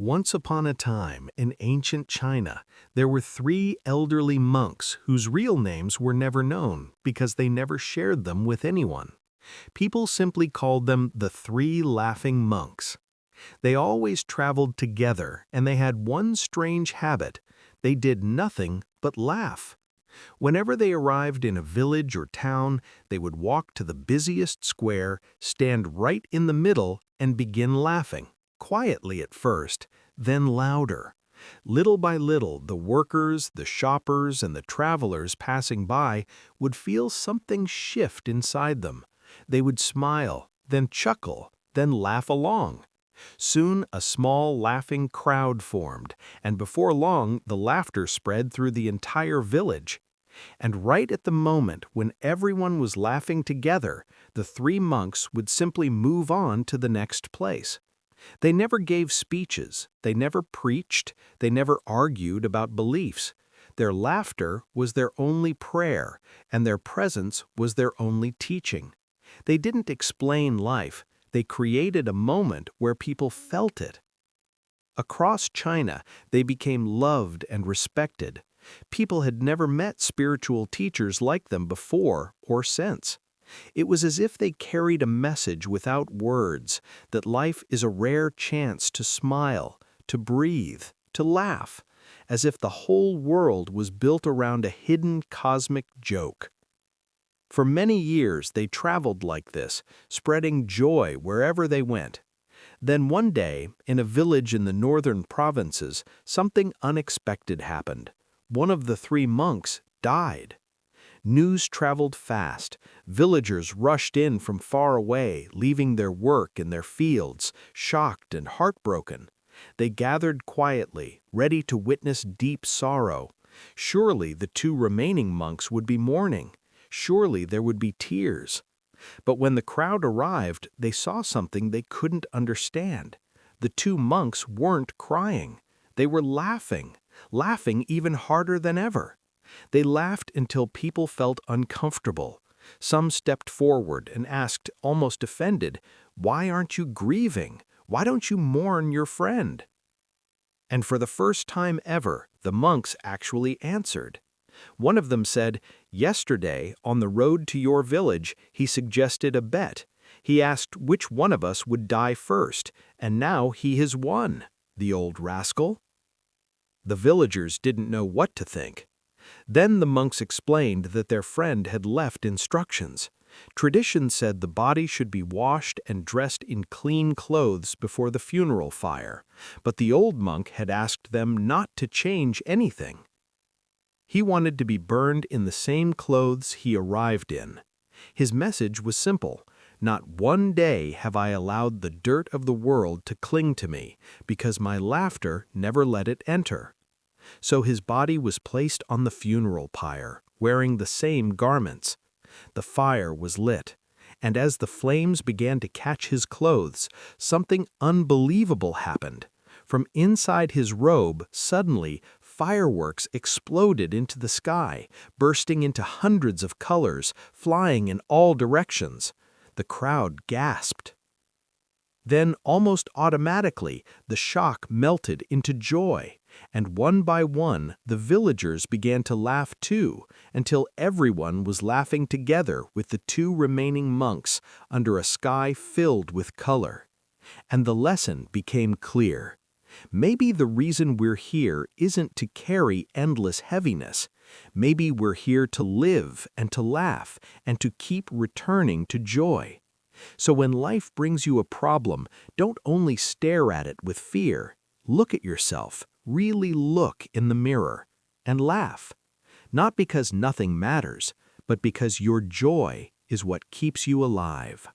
Once upon a time, in ancient China, there were three elderly monks whose real names were never known because they never shared them with anyone. People simply called them the Three Laughing Monks. They always traveled together, and they had one strange habit. They did nothing but laugh. Whenever they arrived in a village or town, they would walk to the busiest square, stand right in the middle, and begin laughing. Quietly at first, then louder. Little by little, the workers, the shoppers, and the travelers passing by would feel something shift inside them. They would smile, then chuckle, then laugh along. Soon a small laughing crowd formed, and before long the laughter spread through the entire village. And right at the moment when everyone was laughing together, the three monks would simply move on to the next place. They never gave speeches, they never preached, they never argued about beliefs. Their laughter was their only prayer, and their presence was their only teaching. They didn't explain life, they created a moment where people felt it. Across China, they became loved and respected. People had never met spiritual teachers like them before or since. It was as if they carried a message without words, that life is a rare chance to smile, to breathe, to laugh, as if the whole world was built around a hidden cosmic joke. For many years they traveled like this, spreading joy wherever they went. Then one day, in a village in the northern provinces, something unexpected happened. One of the three monks died. News traveled fast. Villagers rushed in from far away, leaving their work and their fields, shocked and heartbroken. They gathered quietly, ready to witness deep sorrow. Surely the two remaining monks would be mourning. Surely there would be tears. But when the crowd arrived, they saw something they couldn't understand. The two monks weren't crying. They were laughing, laughing even harder than ever. They laughed until people felt uncomfortable. Some stepped forward and asked, almost offended, "Why aren't you grieving? Why don't you mourn your friend?" And for the first time ever, the monks actually answered. One of them said, "Yesterday, on the road to your village, he suggested a bet. He asked which one of us would die first, and now he has won, the old rascal." The villagers didn't know what to think. Then the monks explained that their friend had left instructions. Tradition said the body should be washed and dressed in clean clothes before the funeral fire, but the old monk had asked them not to change anything. He wanted to be burned in the same clothes he arrived in. His message was simple: "Not one day have I allowed the dirt of the world to cling to me, because my laughter never let it enter." So his body was placed on the funeral pyre, wearing the same garments. The fire was lit, and as the flames began to catch his clothes, something unbelievable happened. From inside his robe, suddenly, fireworks exploded into the sky, bursting into hundreds of colors, flying in all directions. The crowd gasped. Then, almost automatically, the shock melted into joy, and one by one, the villagers began to laugh too, until everyone was laughing together with the two remaining monks under a sky filled with color. And the lesson became clear. Maybe the reason we're here isn't to carry endless heaviness. Maybe we're here to live and to laugh and to keep returning to joy. So when life brings you a problem, don't only stare at it with fear. Look at yourself, really look in the mirror, and laugh. Not because nothing matters, but because your joy is what keeps you alive.